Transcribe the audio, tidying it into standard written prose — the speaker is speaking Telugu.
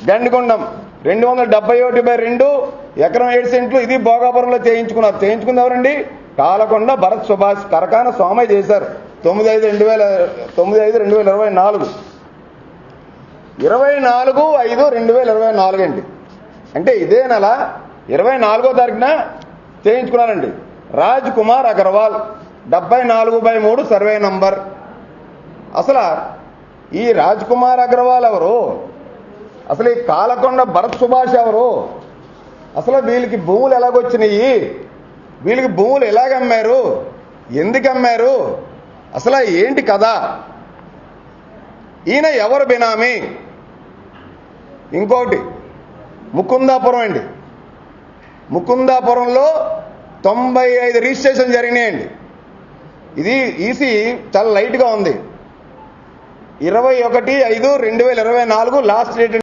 గండికొండం 271/2 ఎకరం 7 సెంట్లు. ఇది భోగాపురంలో చేయించుకుంది ఎవరండి? కాలకొండ భరత్ సుభాష్. కరకాన సోమయ్య చేశారు 9/5/2024. 24/5/2024 అండి. అంటే ఇదే నెల 24వ తారీఖున చేయించుకున్నారండి. Raj Kumar Agarwal 74/3 survey number. అసలు ఈ రాజ్ కుమార్ అగర్వాల్ ఎవరు? అసలు ఈ కాలకొండ భరత్ సుభాష్ ఎవరు? అసలు వీళ్ళకి భూములు ఎలాగొచ్చినాయి? వీళ్ళకి భూములు ఎలాగమ్మారు? ఎందుకు అమ్మారు? అసలు ఏంటి కదా? ఈయన ఎవరు బినామీ? ఇంకోటి ముకుందాపురం అండి. ముకుందాపురంలో 95 రిజిస్ట్రేషన్ జరిగినాయండి. ఇది ఈసీ చాలా లైట్గా ఉంది. 21/5/2024 లాస్ట్ డేట్.